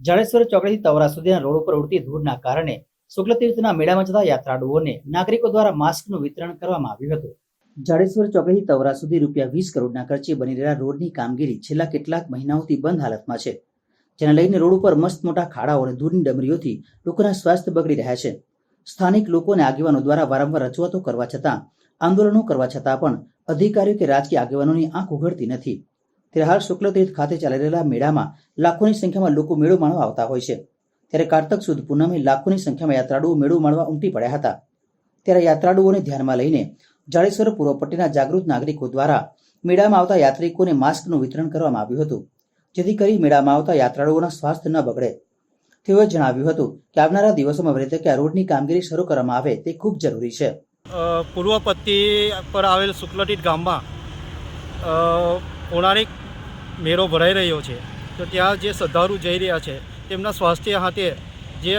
જાડેશ્વર ચોકડીથી તવરા સુધીના રોડ ઉપર ઉડતી ધૂળના કારણે શુક્લતીર્થના મેળામાં જતા યાત્રાળુઓને નાગરિકો દ્વારા માસ્કનું વિતરણ કરવામાં આવ્યું હતું। જાડેશ્વર ચોકડીથી તવરા સુધી ₹20 કરોડના ખર્ચે બની રહેલા રોડની કામગીરી છેલ્લા કેટલાક મહિનાઓથી બંધ હાલતમાં છે, જેને લઈને રોડ ઉપર મસ્ત મોટા ખાડાઓ અને ધૂળની ડમરીઓથી લોકોના સ્વાસ્થ્ય બગડી રહ્યા છે। સ્થાનિક લોકો અને આગેવાનો દ્વારા વારંવાર રજૂઆતો કરવા છતાં, આંદોલનો કરવા છતાં પણ અધિકારીઓ કે રાજકીય આગેવાનોની આંખ ઉઘડતી નથી। ત્યારે હાલ શુક્લતીર્થ ખાતે ચાલી રહેલા મેળામાં લાખોની સંખ્યામાં લોકો મેળો માણવા આવતા હોય છે। ત્યારે કારતક સુદ પૂનમે લાખોની સંખ્યામાં યાત્રાળુઓ મેળો માણવા ઉમટી પડ્યા હતા। ત્યારે યાત્રાળુઓને ધ્યાનમાં લઈને જાડેશ્વર પૂર્વ પટ્ટીના જાગૃત નાગરિકો દ્વારા મેળામાં આવતા યાત્રિકોને માસ્કનું વિતરણ કરવામાં આવ્યું હતું, જેથી કરી મેળામાં આવતા યાત્રાળુઓના સ્વાસ્થ્ય ન બગડે। તેઓએ જણાવ્યું હતું કે આવનારા દિવસોમાં વહેલી તકે આ રોડની કામગીરી શરૂ કરવામાં આવે તે ખૂબ જરૂરી છે। પૂર્વ પટ્ટી પર આવેલ શુક્લતીર્થ ગામમાં પૌરાણિક મેળો ભરાઈ રહ્યો છે, તો ત્યાં જે શ્રદ્ધાળુ જઈ રહ્યા છે તેમના સ્વાસ્થ્ય સાથે જે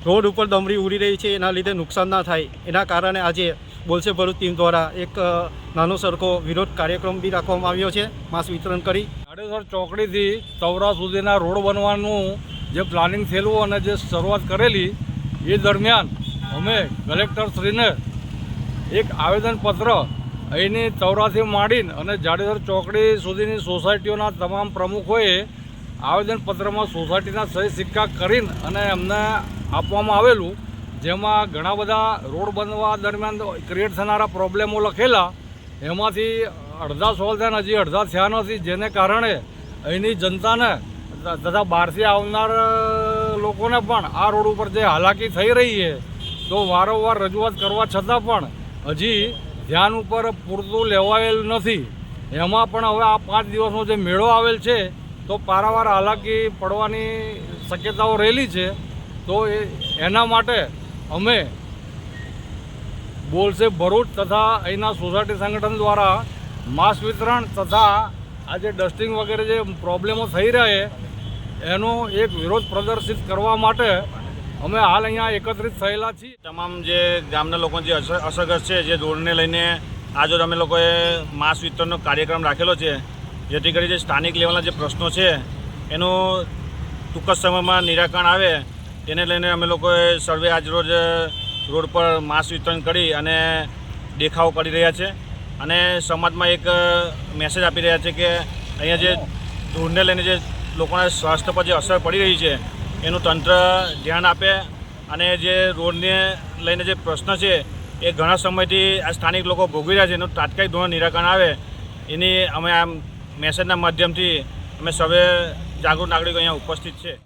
રોડ ઉપર ડમરી ઉડી રહી છે એના લીધે નુકસાન ના થાય એના કારણે આજે બોલશે ભરૂચ ટીમ દ્વારા એક નાનો સરખો વિરોધ કાર્યક્રમ બી રાખવામાં આવ્યો છે, માસ્ક વિતરણ કરી। જાડેશ્વર ચોકડીથી તવરા સુધીના રોડ બનવાનું જે પ્લાનિંગ થયેલું અને જે શરૂઆત કરેલી એ દરમિયાન અમે કલેક્ટરશ્રીને એક આવેદનપત્ર અહીંની તવરાથી માંડીને અને જાડેશ્વર ચોકડી સુધીની સોસાયટીઓના તમામ પ્રમુખોએ આવેદનપત્રમાં સોસાયટીના સહી સિક્કા કરીને અને એમને આપવામાં આવેલું, જેમાં ઘણા બધા રોડ બનવા દરમિયાન ક્રિએટ થનારા પ્રોબ્લેમો લખેલા, એમાંથી અડધા સોલ્વ થયા, હજી અડધા થયા નથી, જેને કારણે અહીંની જનતાને તથા બહારથી આવનાર લોકોને પણ આ રોડ ઉપર જે હાલાકી થઈ રહી છે, તો વારંવાર રજૂઆત કરવા છતાં પણ હજી ધ્યાન ઉપર પૂરતું લેવાયેલ નથી। એમાં પણ હવે આ 5 દિવસનો જે મેળો આવેલ છે તો પારાવાર હાલાકી પડવાની શક્યતાઓ રહેલી છે, તો એના માટે અમે બોલશે ભરૂચ તથા અહીંના સોસાયટી સંગઠન દ્વારા માસ્ક વિતરણ તથા આ જે ડસ્ટિંગ વગેરે જે પ્રોબ્લેમો થઈ રહ્યા છે એનો એક વિરોધ પ્રદર્શિત કરવા માટે અમે હાલ અહીંયા એકત્રિત થયેલા છીએ। તમામ જે ગામના લોકો જે અસરગ્રસ્ત છે, જે રોડને લઈને આજે અમે લોકોએ માસ્ક વિતરણનો કાર્યક્રમ રાખેલો છે, જેથી કરી જે સ્થાનિક લેવલના જે પ્રશ્નો છે એનું ટૂંક જ સમયમાં નિરાકરણ આવે તેને લઈને અમે લોકોએ સર્વે આજરોજ રોડ પર માસ્ક વિતરણ કરી અને દેખાવો કરી રહ્યા છે અને સમાજમાં એક મેસેજ આપી રહ્યા છે કે અહીંયા જે ધૂળને લઈને જે લોકોના સ્વાસ્થ્ય પર જે અસર પડી રહી છે એનું તંત્ર ધ્યાન આપે અને જે રોડને લઈને જે પ્રશ્ન છે એ ઘણા સમયથી આ સ્થાનિક લોકો ભોગવી રહ્યા છે, એનું તાત્કાલિક ધોરણે નિરાકરણ આવે એની અમે આ મેસેજના માધ્યમથી અમે સર્વે જાગૃત નાગરિકો અહીંયા ઉપસ્થિત છે।